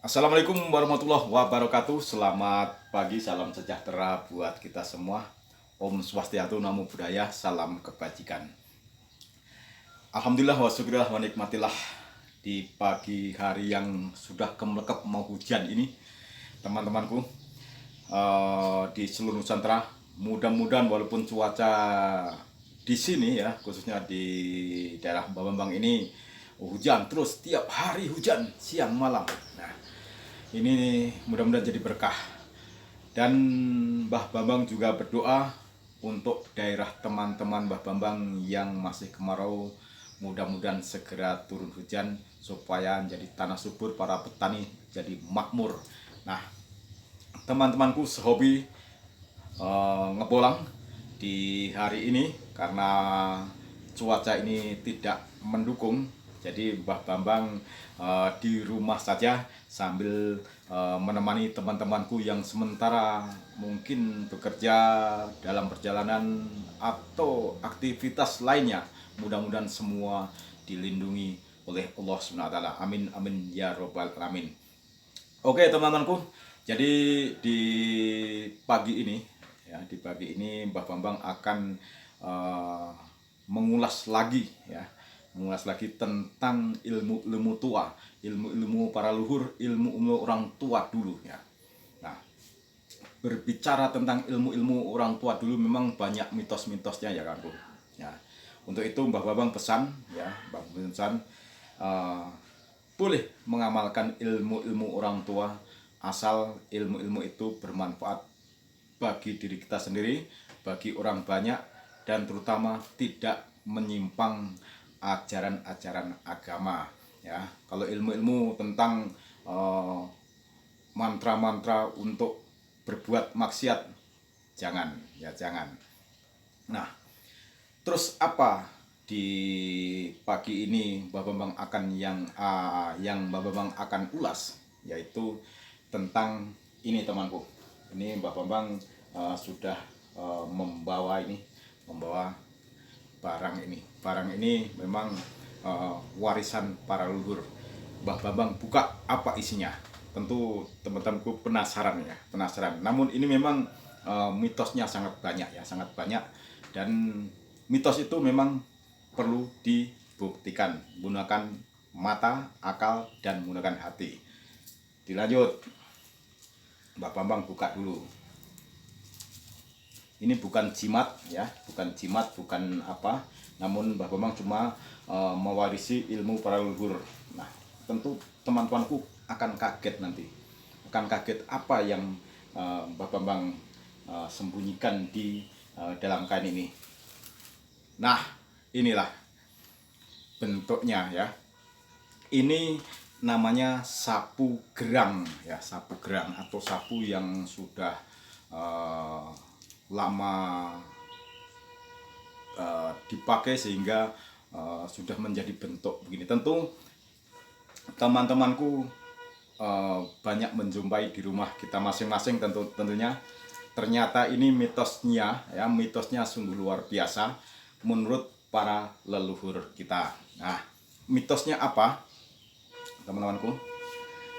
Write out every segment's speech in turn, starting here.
Assalamualaikum warahmatullahi wabarakatuh. Selamat pagi, salam sejahtera buat kita semua. Om Swastiastu, Namo Buddhaya, salam kebajikan. Alhamdulillah wa syukurillah wa nikmatillah. Di pagi hari yang sudah kemelekep mau hujan ini, teman-temanku, di seluruh Nusantara, mudah-mudahan walaupun cuaca di sini ya, khususnya di daerah Bambang ini hujan terus, tiap hari hujan siang malam. Nah, ini mudah-mudahan jadi berkah. Dan Mbah Bambang juga berdoa untuk daerah teman-teman Mbah Bambang yang masih kemarau, mudah-mudahan segera turun hujan supaya jadi tanah subur, para petani jadi makmur. Nah, teman-temanku sehobi ngebolang di hari ini karena cuaca ini tidak mendukung, jadi Mbah Bambang di rumah saja sambil menemani teman-temanku yang sementara mungkin bekerja dalam perjalanan atau aktivitas lainnya. Mudah-mudahan semua dilindungi oleh Allah SWT. Amin amin ya robbal alamin. Oke teman-temanku, jadi di pagi ini ya, di pagi ini Mbah Bambang akan eh, mengulas lagi ya, mengulas lagi tentang ilmu-ilmu tua, ilmu-ilmu para luhur, ilmu-ilmu orang tua dulu ya. Nah, berbicara tentang ilmu-ilmu orang tua dulu memang banyak mitos-mitosnya ya kan Bu. Ya. Untuk itu Mbah Bambang pesan ya, Mbah Bambang pesan eh, boleh mengamalkan ilmu-ilmu orang tua asal ilmu-ilmu itu bermanfaat bagi diri kita sendiri, bagi orang banyak, dan terutama tidak menyimpang ajaran-ajaran agama ya. Kalau ilmu-ilmu tentang mantra-mantra untuk berbuat maksiat, jangan ya, jangan. Nah, terus apa di pagi ini Mbak Bambang akan yang Mbak Bambang akan ulas, yaitu tentang ini temanku. Ini Mbak Bambang sudah membawa barang ini. Barang ini memang warisan para leluhur. Mbah Bambang buka apa isinya. Tentu teman-temanku penasaran ya, penasaran. Namun ini memang mitosnya sangat banyak ya, sangat banyak, dan mitos itu memang perlu dibuktikan menggunakan mata, akal, dan menggunakan hati. Dilanjut, Mbak Bambang buka dulu. Ini bukan jimat ya, bukan jimat, bukan apa, namun Mbah Bambang cuma mewarisi ilmu para leluhur. Nah, tentu teman-temanku akan kaget nanti, akan kaget apa yang Mbah Bambang sembunyikan di dalam kain ini. Nah, inilah bentuknya ya. Ini namanya sapu gerang ya, sapu gerang atau sapu yang sudah lama dipakai sehingga sudah menjadi bentuk begini. Tentu teman-temanku banyak menjumpai di rumah kita masing-masing, tentunya. Ternyata ini mitosnya ya, mitosnya sungguh luar biasa menurut para leluhur kita. Nah, mitosnya apa, teman-temanku?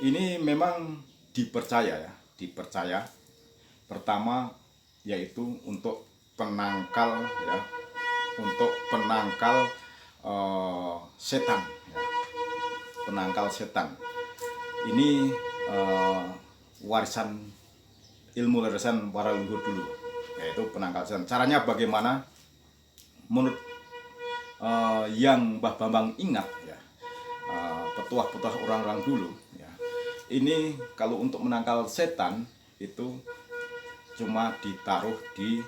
Ini memang dipercaya ya, dipercaya pertama yaitu untuk penangkal ya, untuk penangkal setan ya, penangkal setan. Ini warisan ilmu warisan para leluhur dulu, yaitu penangkal setan. Caranya bagaimana? Menurut yang Mbah Bambang ingat ya, petuah-petuah orang-orang dulu ya, ini kalau untuk menangkal setan itu cuma ditaruh di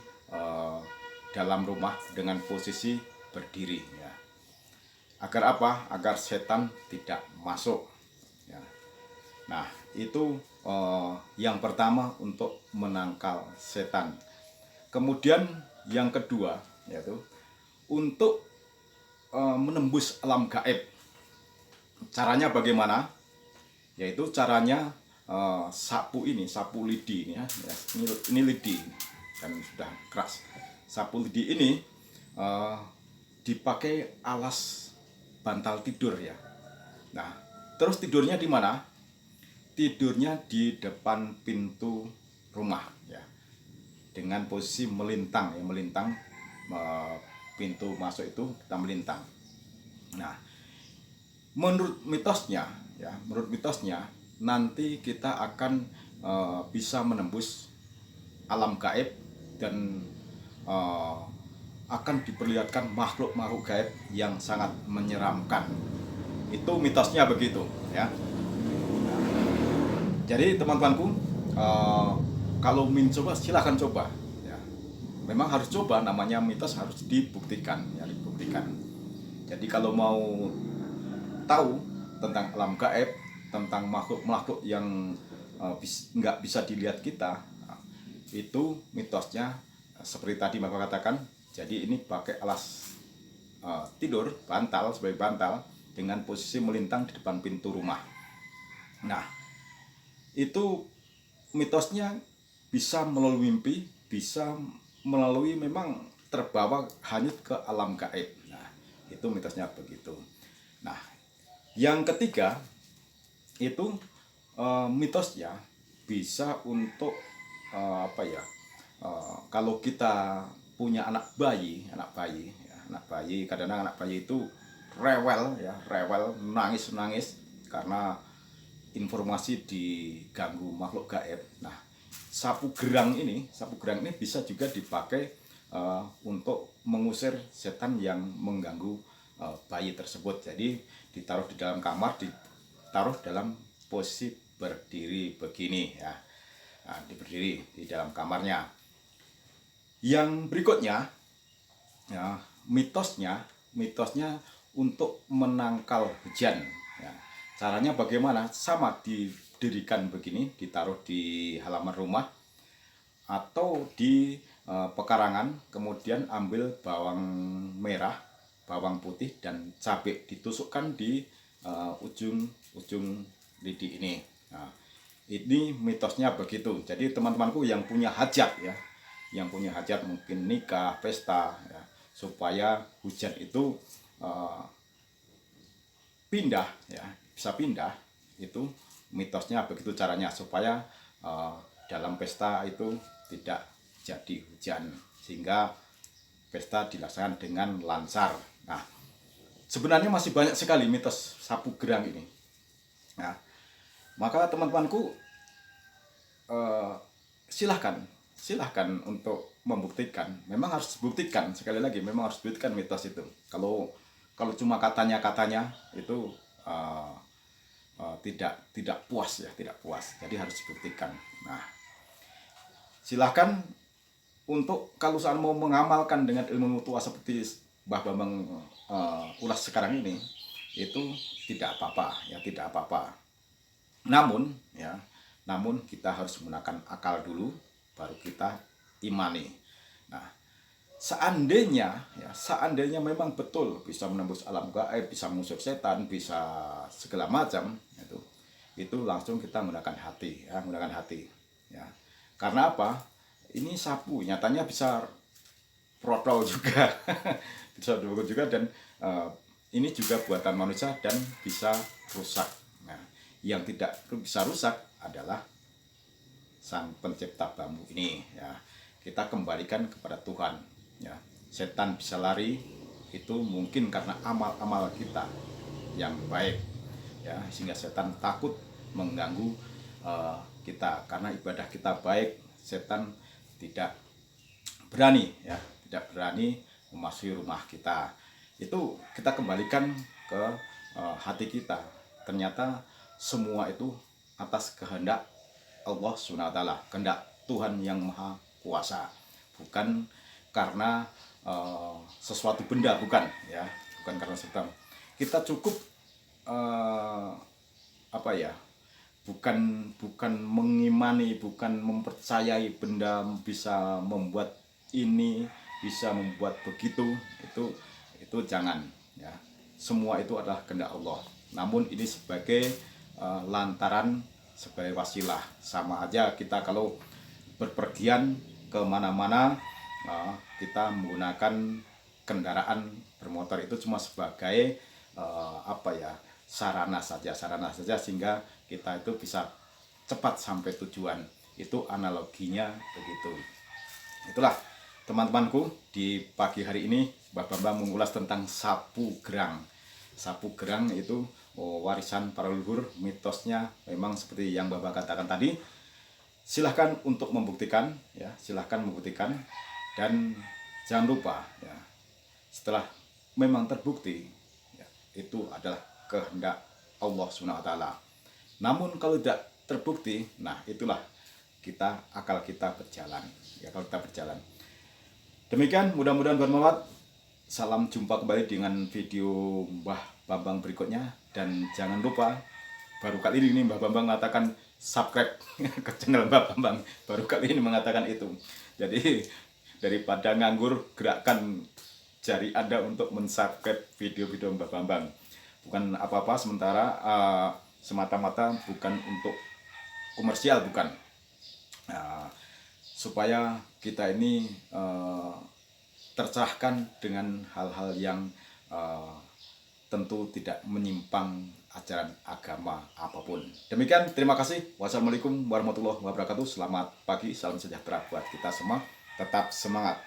dalam rumah dengan posisi berdiri ya. Agar apa? Agar setan tidak masuk ya. Nah, itu yang pertama untuk menangkal setan. Kemudian yang kedua yaitu untuk menembus alam gaib. Caranya bagaimana? Yaitu caranya sapu ini, sapu lidi ini ya, ini lidi kan sudah keras. Sapu lidi ini dipakai alas bantal tidur ya. Nah, terus tidurnya di mana? tidurnya di depan pintu rumah ya, dengan posisi melintang ya, melintang pintu masuk itu kita melintang. Nah, menurut mitosnya nanti kita akan bisa menembus alam gaib dan uh, akan diperlihatkan makhluk-makhluk gaib yang sangat menyeramkan. Itu mitosnya begitu ya. Jadi teman-temanku, kalau ingin coba silahkan coba ya. Memang harus coba, namanya mitos harus dibuktikan ya, dibuktikan. Jadi kalau mau tahu tentang alam gaib, tentang makhluk-makhluk yang nggak bisa dilihat kita, itu mitosnya seperti tadi Bapak katakan. Jadi ini pakai alas tidur, bantal, sebagai bantal dengan posisi melintang di depan pintu rumah. Nah, itu mitosnya bisa melalui mimpi, bisa melalui memang terbawa hanyut ke alam gaib. Nah, itu mitosnya begitu. Nah, yang ketiga itu mitosnya bisa untuk kalau kita punya anak bayi kadang-kadang anak bayi itu rewel ya, nangis karena informasi diganggu makhluk gaib. Nah, sapu gerang ini bisa juga dipakai untuk mengusir setan yang mengganggu bayi tersebut. Jadi ditaruh di dalam kamar, ditaruh dalam posisi berdiri begini ya. Nah, berdiri di dalam kamarnya. Yang berikutnya ya, mitosnya untuk menangkal hujan ya. Caranya bagaimana? Sama, didirikan begini, ditaruh di halaman rumah atau di pekarangan, kemudian ambil bawang merah, bawang putih dan cabai, ditusukkan di ujung lidi ini. Nah, ini mitosnya begitu. Jadi teman-temanku yang punya hajat ya, yang punya hajat mungkin nikah, pesta ya, supaya hujan itu pindah ya, bisa pindah, itu mitosnya begitu caranya, supaya dalam pesta itu tidak jadi hujan sehingga pesta dilaksanakan dengan lancar. Nah, sebenarnya masih banyak sekali mitos sapu gerang ini. Nah, maka teman-temanku silahkan untuk membuktikan. Memang harus dibuktikan, sekali lagi memang harus dibuktikan mitos itu. Kalau cuma katanya itu tidak puas ya, tidak puas. Jadi harus dibuktikan. Nah, silahkan untuk kalau saat mau mengamalkan dengan ilmu tua seperti Mbah Bambang ulas sekarang ini, itu tidak apa-apa ya, tidak apa-apa. Namun kita harus menggunakan akal dulu, baru kita imani. Nah, seandainya memang betul bisa menembus alam gaib, bisa mengusir setan, bisa segala macam, itu langsung kita menggunakan hati ya, ya. Karena apa? Ini sapu nyatanya bisa protol juga bisa dibungkus juga, dan ini juga buatan manusia dan bisa rusak. Nah, yang tidak bisa rusak adalah sang pencipta bambu ini ya. Kita kembalikan kepada Tuhan ya. Setan bisa lari itu mungkin karena amal-amal kita yang baik ya, sehingga setan takut mengganggu kita. Karena ibadah kita baik, setan tidak berani memasuki rumah kita. Itu kita kembalikan ke hati kita. Ternyata semua itu atas kehendak Allah SWT, kehendak Tuhan yang Maha Kuasa, bukan karena sesuatu benda, bukan karena sesuatu. Kita cukup bukan mengimani, bukan mempercayai benda bisa membuat ini, bisa membuat begitu, itu jangan ya. Semua itu adalah kehendak Allah. Namun ini sebagai lantaran, sebagai wasilah. Sama aja kita kalau berpergian kemana-mana, kita menggunakan kendaraan bermotor itu cuma sebagai sarana saja, sehingga kita itu bisa cepat sampai tujuan. Itu analoginya begitu. Itulah teman-temanku, di pagi hari ini Mbah Bambang mengulas tentang sapu gerang. Sapu gerang itu warisan para leluhur, mitosnya memang seperti yang Bapak katakan tadi. Silahkan untuk membuktikan, ya, silahkan membuktikan, dan jangan lupa, ya, setelah memang terbukti, ya, itu adalah kehendak Allah SWT. Namun kalau tidak terbukti, nah itulah akal kita berjalan, ya, kalau kita berjalan. Demikian, mudah-mudahan bermanfaat. Salam jumpa kembali dengan video Mbah Bambang berikutnya, dan jangan lupa, baru kali ini Mbah Bambang mengatakan subscribe ke channel Mbah Bambang, baru kali ini mengatakan itu. Jadi daripada nganggur, gerakkan jari Anda untuk mensubscribe video-video Mbah Bambang. Bukan apa-apa, sementara semata-mata bukan untuk komersial, bukan. Supaya kita ini tercerahkan dengan hal-hal yang tentu tidak menyimpang ajaran agama apapun. Demikian, terima kasih. Wassalamualaikum warahmatullahi wabarakatuh. Selamat pagi, salam sejahtera buat kita semua. Tetap semangat.